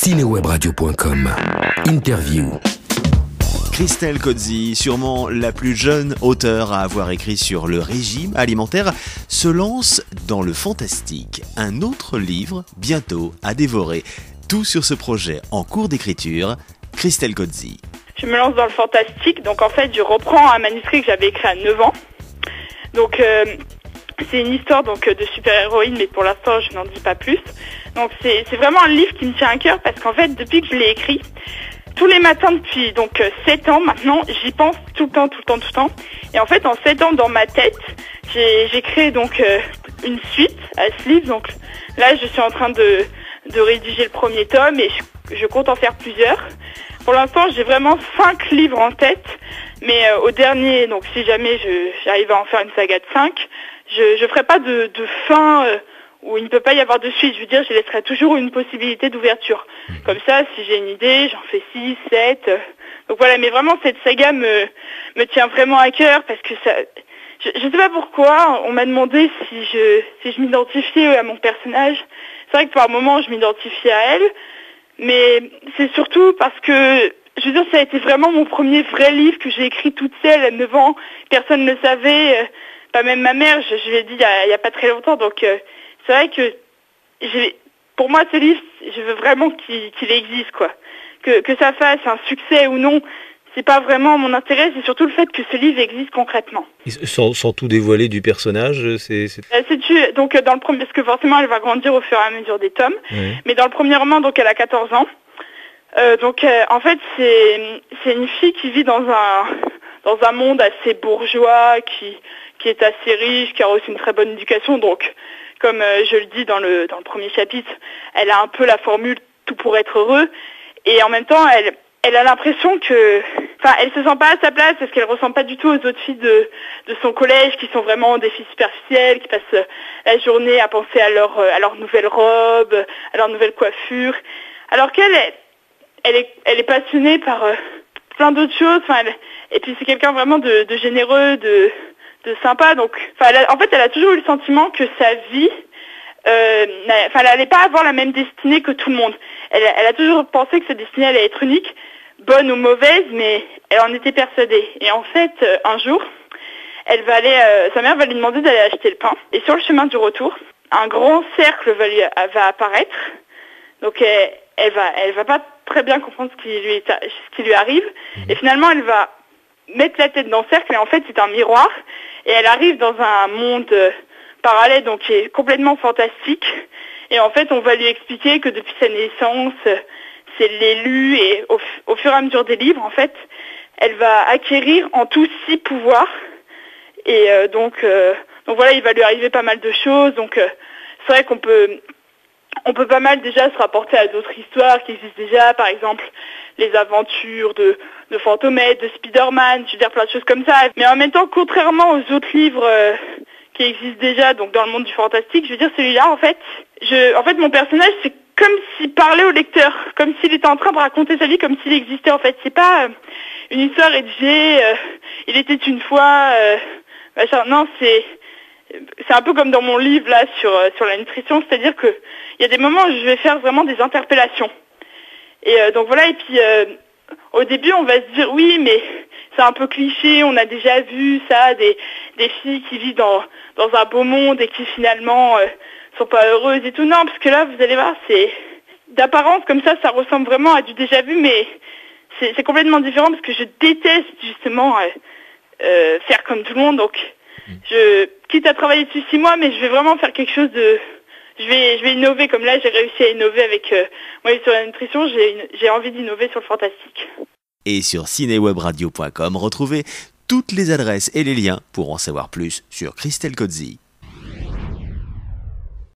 cinewebradio.com. Interview. Christelle Cozzi, sûrement la plus jeune auteure à avoir écrit sur le régime alimentaire, se lance dans le fantastique. Un autre livre, bientôt à dévorer. Tout sur ce projet en cours d'écriture. Christelle Cozzi. Je me lance dans le fantastique, donc en fait je reprends un manuscrit que j'avais écrit à 9 ans. Donc c'est une histoire de super-héroïne, mais pour l'instant je n'en dis pas plus. Donc c'est vraiment un livre qui me tient à cœur parce qu'en fait depuis que je l'ai écrit, tous les matins depuis 7 ans maintenant, j'y pense tout le temps. Et en fait en 7 ans dans ma tête, j'ai créé une suite à ce livre. Donc là je suis en train de rédiger le premier tome et je compte en faire plusieurs. Pour l'instant, j'ai vraiment 5 livres en tête, mais au dernier, donc si jamais j'arrive à en faire une saga de 5, je ferai pas de fin où il ne peut pas y avoir de suite. Je veux dire, je laisserai toujours une possibilité d'ouverture. Comme ça, si j'ai une idée, j'en fais 6, 7. Donc voilà, mais vraiment cette saga me tient vraiment à cœur parce que ça. Je sais pas pourquoi, on m'a demandé si je m'identifiais à mon personnage. C'est vrai que par moments, je m'identifiais à elle. Mais c'est surtout parce que, je veux dire, ça a été vraiment mon premier vrai livre que j'ai écrit toute seule à 9 ans. Personne ne le savait, pas même ma mère, je l'ai dit il y a pas très longtemps. Donc c'est vrai que pour moi ce livre, je veux vraiment qu'il existe, quoi. Que ça fasse un succès ou non, c'est pas vraiment mon intérêt, c'est surtout le fait que ce livre existe concrètement. Sans tout dévoiler du personnage, donc dans le premier, parce que forcément elle va grandir au fur et à mesure des tomes, oui. Mais dans le premier roman, donc elle a 14 ans. En fait c'est une fille qui vit dans un monde assez bourgeois, qui est assez riche, qui a reçu une très bonne éducation. Donc comme je le dis dans le premier chapitre, elle a un peu la formule tout pour être heureux, et en même temps elle a l'impression elle se sent pas à sa place parce qu'elle ressemble pas du tout aux autres filles de son collège qui sont vraiment des filles superficielles, qui passent la journée à penser à leur nouvelle robe, à leur nouvelle coiffure. Alors qu'elle est passionnée par plein d'autres choses. Et puis c'est quelqu'un vraiment de généreux, de sympa. Donc, elle a toujours eu le sentiment que sa vie, elle n'allait pas avoir la même destinée que tout le monde. Elle a toujours pensé que sa destinée allait être unique, bonne ou mauvaise, mais elle en était persuadée. Et en fait, un jour, sa mère va lui demander d'aller acheter le pain. Et sur le chemin du retour, un grand cercle va apparaître. Donc elle va pas très bien comprendre ce qui lui arrive. Et finalement, elle va mettre la tête dans le cercle, et en fait, c'est un miroir. Et elle arrive dans un monde parallèle, donc qui est complètement fantastique. Et en fait, on va lui expliquer que depuis sa naissance, c'est l'élu, et au fur et à mesure des livres, en fait, elle va acquérir en tout 6 pouvoirs. Et donc voilà, il va lui arriver pas mal de choses. Donc c'est vrai qu'on peut pas mal déjà se rapporter à d'autres histoires qui existent déjà, par exemple les aventures de Fantomètre, de Spider-Man, je veux dire plein de choses comme ça. Mais en même temps, contrairement aux autres livres qui existent déjà, donc dans le monde du fantastique, je veux dire celui-là, en fait, mon personnage, c'est comme s'il parlait au lecteur, comme s'il était en train de raconter sa vie, comme s'il existait, en fait. C'est pas une histoire rédigée, il était une fois, non, c'est un peu comme dans mon livre là sur la nutrition, c'est-à-dire que il y a des moments où je vais faire vraiment des interpellations. Et donc voilà, et puis au début on va se dire oui, mais c'est un peu cliché, on a déjà vu ça, des filles qui vivent dans un beau monde et qui finalement sont pas heureuses et tout. Non, parce que là vous allez voir, c'est d'apparence comme ça ressemble vraiment à du déjà vu, mais c'est complètement différent parce que je déteste justement faire comme tout le monde. Donc je quitte à travailler dessus 6 mois, mais je vais vraiment faire quelque chose je vais innover, comme là j'ai réussi à innover avec moi sur la nutrition, j'ai envie d'innover sur le fantastique. Et sur cinewebradio.com, retrouvez toutes les adresses et les liens pour en savoir plus sur Christelle Cozzi.